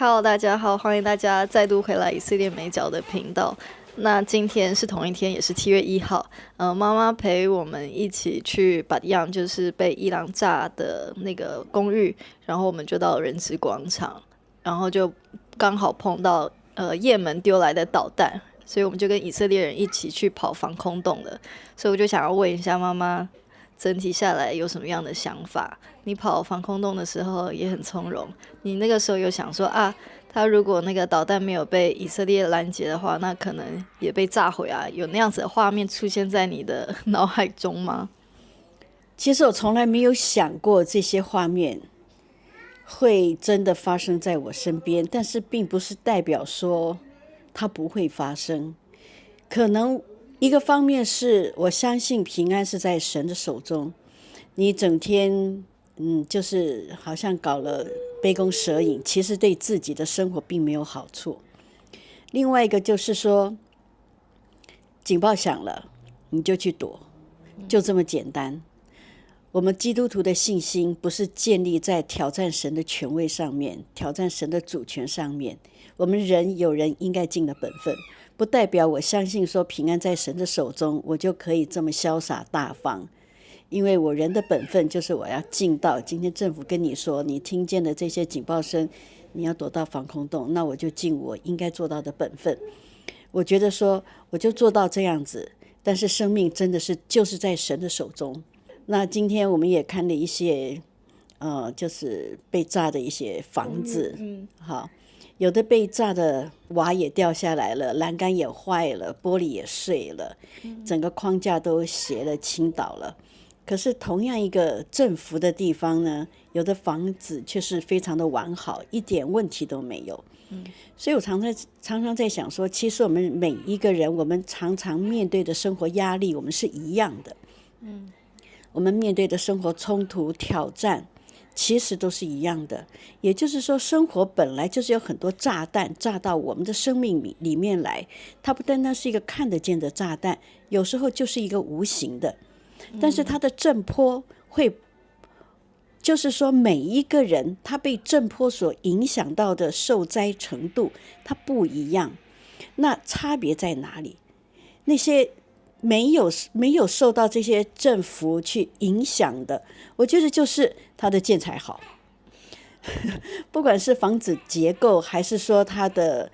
Hello，大家好，欢迎大家再度回来以色列美角的频道。那今天是同一天，也是7月1号。妈妈陪我们一起去巴迪扬，就是被伊朗炸的那个公寓，然后我们就到人质广场，然后就刚好碰到也门丢来的导弹，所以我们就跟以色列人一起去跑防空洞了。所以我就想要问一下妈妈，整体下来有什么样的想法？你跑防空洞的时候也很从容，你那个时候有想说啊，他如果那个导弹没有被以色列拦截的话，那可能也被炸毁啊，有那样子的画面出现在你的脑海中吗？其实我从来没有想过这些画面会真的发生在我身边，但是并不是代表说它不会发生。可能一个方面是我相信平安是在神的手中，你整天就是好像搞了杯弓蛇影，其实对自己的生活并没有好处。另外一个就是说，警报响了，你就去躲，就这么简单。我们基督徒的信心不是建立在挑战神的权威上面，挑战神的主权上面。我们人有人应该尽的本分，不代表我相信说平安在神的手中，我就可以这么潇洒大方。因为我人的本分就是我要尽到，今天政府跟你说你听见的这些警报声，你要躲到防空洞，那我就尽我应该做到的本分。我觉得说我就做到这样子，但是生命真的是就是在神的手中。那今天我们也看了一些就是被炸的一些房子，好，有的被炸的瓦也掉下来了，栏杆也坏了，玻璃也碎了，整个框架都斜了倾倒了。可是同样一个振幅的地方呢，有的房子却是非常的完好，一点问题都没有。所以我常常在想说，其实我们每一个人，我们常常面对的生活压力，我们是一样的。我们面对的生活冲突、挑战，其实都是一样的。也就是说，生活本来就是有很多炸弹炸到我们的生命里面来，它不单单是一个看得见的炸弹，有时候就是一个无形的。但是它的震波会，就是说每一个人他被震波所影响到的受灾程度，它不一样。那差别在哪里？那些没有受到这些政府去影响的，我觉得就是它的建材好，不管是房子结构，还是说它的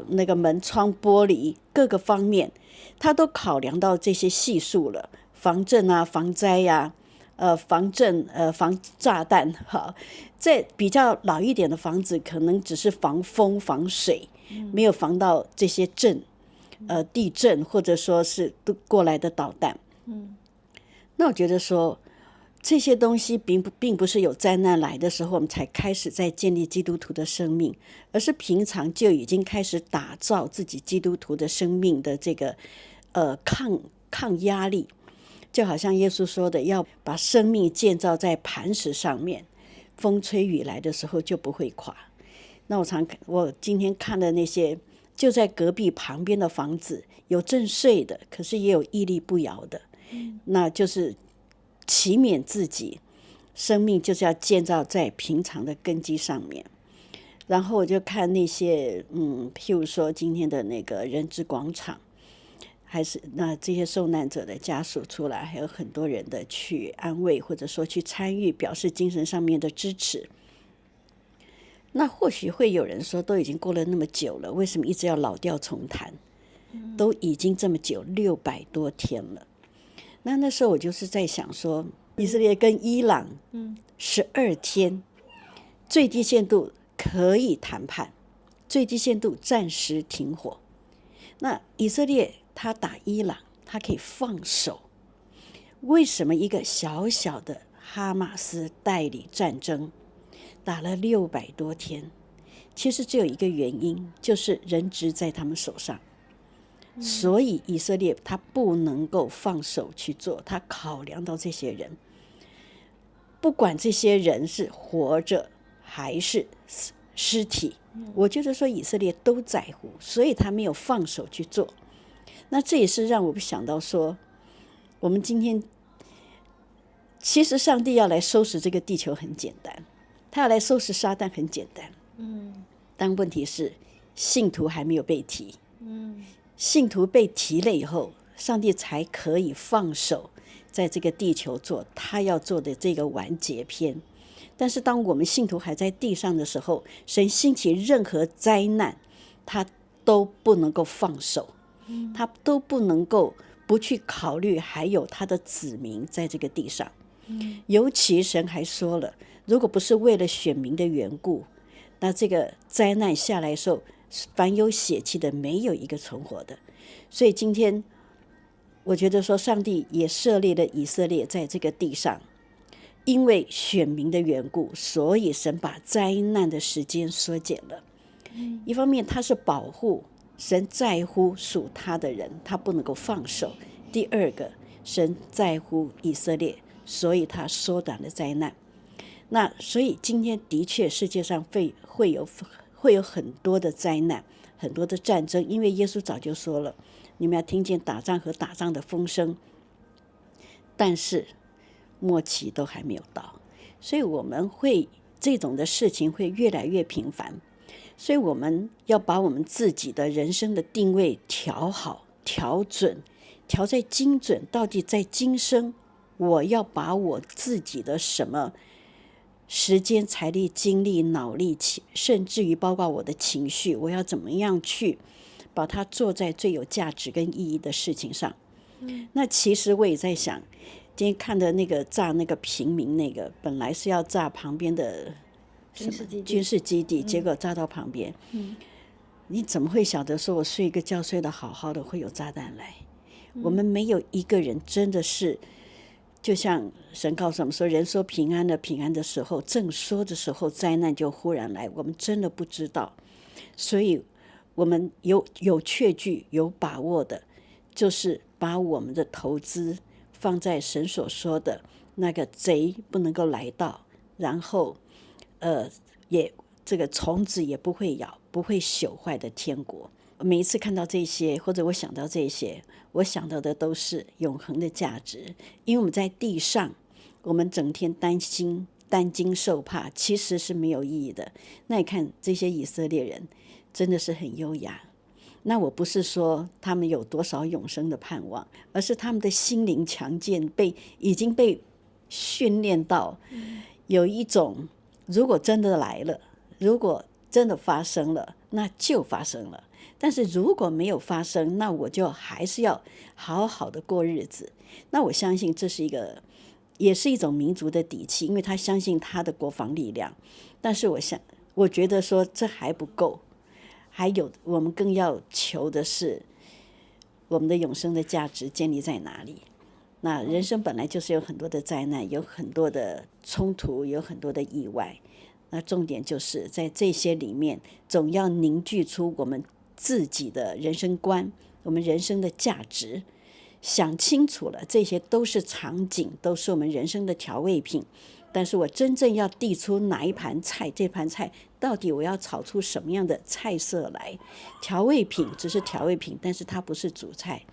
那个门窗玻璃各个方面，它都考量到这些系数了，防震啊、防灾呀、防震、防炸弹。哈，在比较老一点的房子，可能只是防风、防水，没有防到这些震。地震或者说是过来的导弹。那我觉得说这些东西并不是有灾难来的时候我们才开始在建立基督徒的生命，而是平常就已经开始打造自己基督徒的生命的这个抗压力。就好像耶稣说的，要把生命建造在磐石上面，风吹雨来的时候就不会垮。那我今天看的那些就在隔壁旁边的房子，有震碎的，可是也有屹立不摇的。那就是祈勉自己，生命就是要建造在平常的根基上面。然后我就看那些譬如说今天的那个人质广场，还是那这些受难者的家属出来，还有很多人的去安慰，或者说去参与，表示精神上面的支持。那或许会有人说，都已经过了那么久了，为什么一直要老调重弹？都已经这么久，600多天了。那时候我就是在想说，以色列跟伊朗12天最低限度可以谈判，最低限度暂时停火。那以色列他打伊朗，他可以放手，为什么一个小小的哈马斯代理战争打了600多天？其实只有一个原因，就是人质在他们手上。所以以色列他不能够放手去做，他考量到这些人，不管这些人是活着还是尸体，我觉得说以色列都在乎，所以他没有放手去做。那这也是让我想到说，我们今天其实上帝要来收拾这个地球很简单，他要来收拾撒旦很简单。但问题是信徒还没有被提，信徒被提了以后，上帝才可以放手在这个地球做他要做的这个完结篇。但是当我们信徒还在地上的时候，神兴起任何灾难，他都不能够放手，他都不能够不去考虑还有他的子民在这个地上。尤其神还说了，如果不是为了选民的缘故，那这个灾难下来的时候，凡有血气的没有一个存活的。所以今天我觉得说，上帝也设立了以色列在这个地上，因为选民的缘故，所以神把灾难的时间缩减了。一方面他是保护，神在乎属他的人，他不能够放手。第二个，神在乎以色列，所以他缩短了灾难。那所以今天的确世界上会有很多的灾难，很多的战争，因为耶稣早就说了，你们要听见打仗和打仗的风声，但是末期都还没有到，所以我们会这种的事情会越来越频繁。所以我们要把我们自己的人生的定位调好、调准、调在精准，到底在今生我要把我自己的什么时间、财力、精力、脑力，甚至于包括我的情绪，我要怎么样去把它做在最有价值跟意义的事情上。那其实我也在想，今天看的那个炸那个平民，那个本来是要炸旁边的军事基地，结果炸到旁边。你怎么会晓得说我睡一个觉睡得好好的会有炸弹来？我们没有一个人真的是，就像神告诉我们说，人说平安的时候，正说的时候，灾难就忽然来，我们真的不知道。所以我们有确据、有把握的，就是把我们的投资放在神所说的那个贼不能够来到，然后也这个虫子也不会咬，不会朽坏的天国。每一次看到这些，或者我想到这些，我想到的都是永恒的价值。因为我们在地上，我们整天担惊受怕，其实是没有意义的。那你看这些以色列人真的是很优雅。那我不是说他们有多少永生的盼望，而是他们的心灵强健，已经被训练到有一种，如果真的来了，如果真的发生了，那就发生了。但是如果没有发生，那我就还是要好好的过日子。那我相信这是也是一种民族的底气，因为他相信他的国防力量。但是我觉得说这还不够，还有我们更要求的是我们的永生的价值建立在哪里。那人生本来就是有很多的灾难，有很多的冲突，有很多的意外。那重点就是在这些里面，总要凝聚出我们自己的人生观，我们人生的价值。想清楚了，这些都是场景，都是我们人生的调味品。但是我真正要递出哪一盘菜，这盘菜到底我要炒出什么样的菜色来？调味品只是调味品，但是它不是主菜，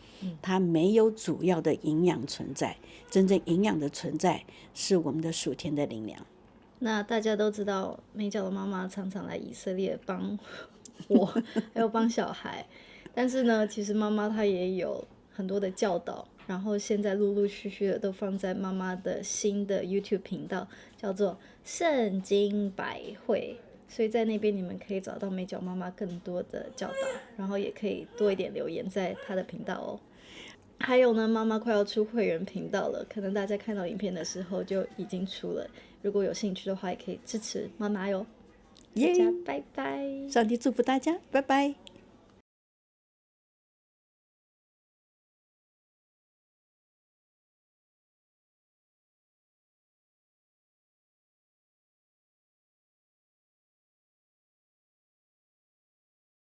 它没有主要的营养存在。真正营养的存在是我们的属天的灵粮。那大家都知道，美角的妈妈常常来以色列帮我，还有帮小孩。但是呢，其实妈妈她也有很多的教导，然后现在陆陆续续的都放在妈妈的新的 YouTube 频道，叫做圣经百会。所以在那边你们可以找到美角妈妈更多的教导，然后也可以多一点留言在她的频道哦。还有呢，妈妈快要出会员频道了，可能大家看到影片的时候就已经出了。如果有兴趣的话，也可以支持妈妈哟。大家拜拜，上帝祝福大家，拜拜。